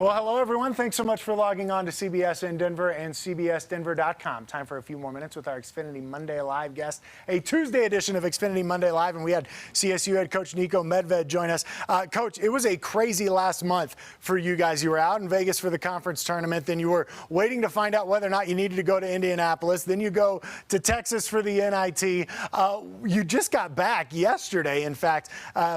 Well, hello, everyone. Thanks so much for logging on to CBS in Denver and CBSDenver.com. Time for a few more minutes with our Xfinity Monday Live guest, a Tuesday edition of Xfinity Monday Live, and we had CSU head coach Niko Medved join us. Coach, it was a crazy last month for you guys. You were out in Vegas for the conference tournament, then you were waiting to find out whether or not you needed to go to Indianapolis, then you go to Texas for the NIT. You just got back yesterday, in fact,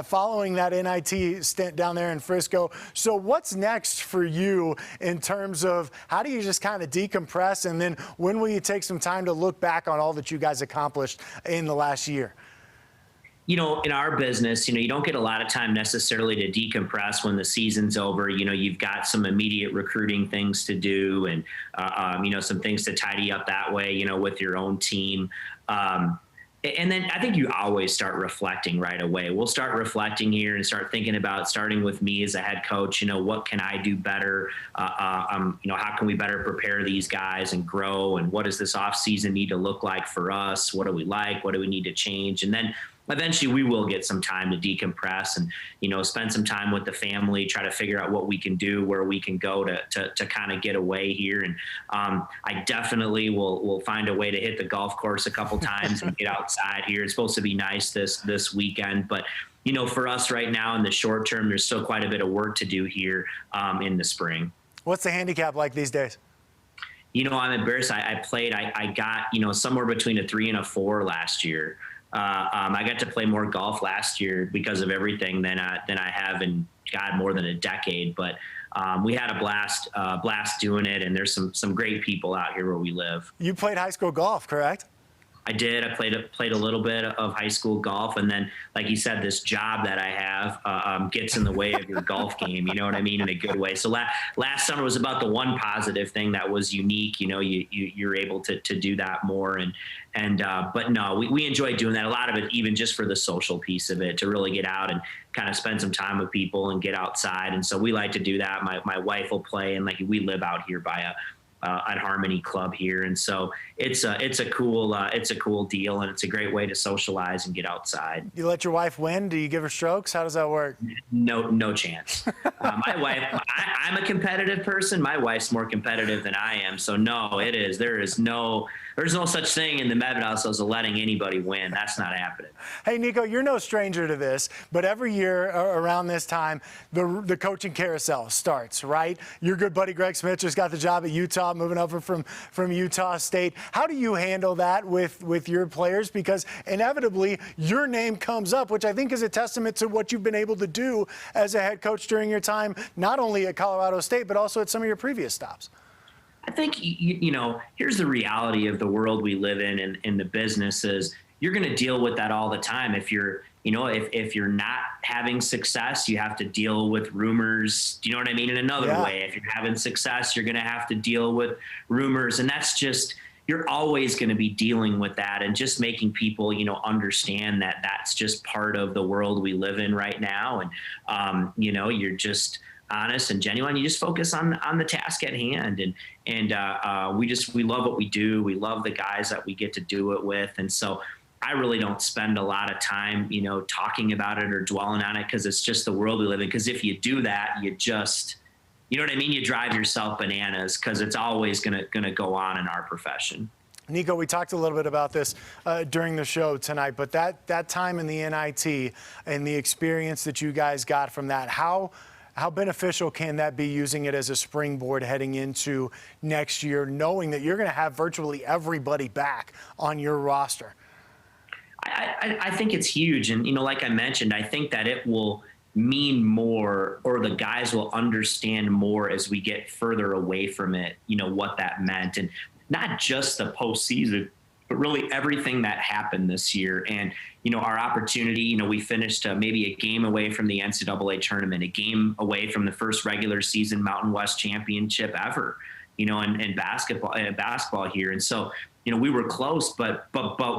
following that NIT stint down there in Frisco. So what's next for you in terms of how do you just kind of decompress, and then when will you take some time to look back on all that you guys accomplished in the last year? You know, in our business, you don't get a lot of time necessarily to decompress when the season's over. You've got some immediate recruiting things to do and, some things to tidy up that way, with your own team. And then I think you always start reflecting right away. We'll start reflecting here and start thinking about, starting with me as a head coach, what can I do better? How can we better prepare these guys and grow? And what does this offseason need to look like for us? What do we like? What do we need to change? And then eventually we will get some time to decompress and, spend some time with the family, try to figure out what we can do, where we can go to kind of get away here. And I definitely will find a way to hit the golf course a couple times and get outside here. It's supposed to be nice this weekend, but for us right now in the short term, there's still quite a bit of work to do here in the spring. What's the handicap like these days? I'm embarrassed. I got, somewhere between a 3 and a 4 last year. I got to play more golf last year because of everything than I have in, God, more than a decade. But we had a blast doing it, and there's some great people out here where we live. You played high school golf, correct? I did. I played a little bit of high school golf, and then, like you said, this job that I have gets in the way of your golf game. You know what I mean, in a good way. So last summer was about the one positive thing that was unique. You're able to do that more, but no, we enjoy doing that. A lot of it, even just for the social piece of it, to really get out and kind of spend some time with people and get outside. And so we like to do that. My wife will play, and we live out here by at Harmony Club here, and so it's a cool deal, and it's a great way to socialize and get outside. You let your wife win? Do you give her strokes? How does that work? No chance. My wife, I'm a competitive person. My wife's more competitive than I am, so no, there's no such thing in the Medved house as letting anybody win. That's not happening. Hey, Niko, you're no stranger to this, but every year around this time, the coaching carousel starts, right? Your good buddy Greg Smith just got the job at Utah, moving over from Utah State. How do you handle that with your players? Because inevitably your name comes up, which I think is a testament to what you've been able to do as a head coach during your time, not only at Colorado State, but also at some of your previous stops. I think, here's the reality of the world we live in the business is you're going to deal with that all the time. If you're, if you're not having success, you have to deal with rumors. Do you know what I mean? In another way, if you're having success, you're going to have to deal with rumors. And that's just, you're always going to be dealing with that, and just making people, understand that that's just part of the world we live in right now. And, you're just honest and genuine. You just focus on the task at hand, and we love what we do. We love the guys that we get to do it with, and so I really don't spend a lot of time, talking about it or dwelling on it, because it's just the world we live in. Because if you do that, you just, you know what I mean? You drive yourself bananas, because it's always gonna go on in our profession. Niko, we talked a little bit about this during the show tonight, but that time in the NIT and the experience that you guys got from that, how beneficial can that be, using it as a springboard heading into next year, knowing that you're going to have virtually everybody back on your roster? I think it's huge. And, like I mentioned, I think that it will mean more, or the guys will understand more as we get further away from it, what that meant. And not just the postseason, but really everything that happened this year. And, our opportunity, we finished maybe a game away from the NCAA tournament, a game away from the first regular season Mountain West championship ever, in basketball here. And so, we were close, but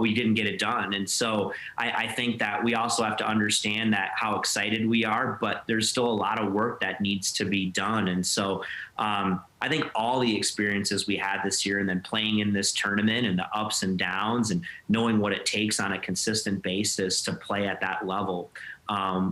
we didn't get it done. And so I think that we also have to understand that how excited we are, but there's still a lot of work that needs to be done. And so I think all the experiences we had this year, and then playing in this tournament and the ups and downs, and knowing what it takes on a consistent basis to play at that level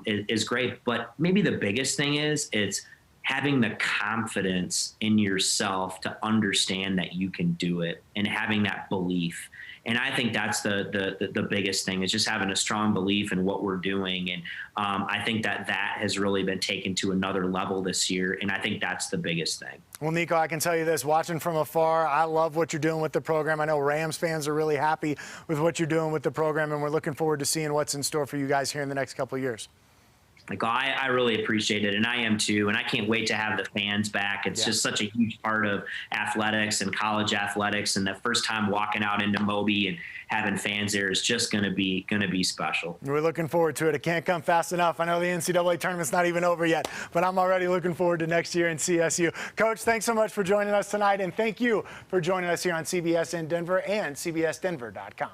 is great. But maybe the biggest thing is it's having the confidence in yourself to understand that you can do it and having that belief. And I think that's the biggest thing, is just having a strong belief in what we're doing. And I think that has really been taken to another level this year. And I think that's the biggest thing. Well, Niko, I can tell you this, watching from afar, I love what you're doing with the program. I know Rams fans are really happy with what you're doing with the program, and we're looking forward to seeing what's in store for you guys here in the next couple of years. Like, I really appreciate it, and I am too, and I can't wait to have the fans back. It's just such a huge part of athletics and college athletics, and the first time walking out into Moby and having fans there is just going to be special. We're looking forward to it. It can't come fast enough. I know the NCAA tournament's not even over yet, but I'm already looking forward to next year in CSU. Coach, thanks so much for joining us tonight, and thank you for joining us here on CBS in Denver and CBSDenver.com.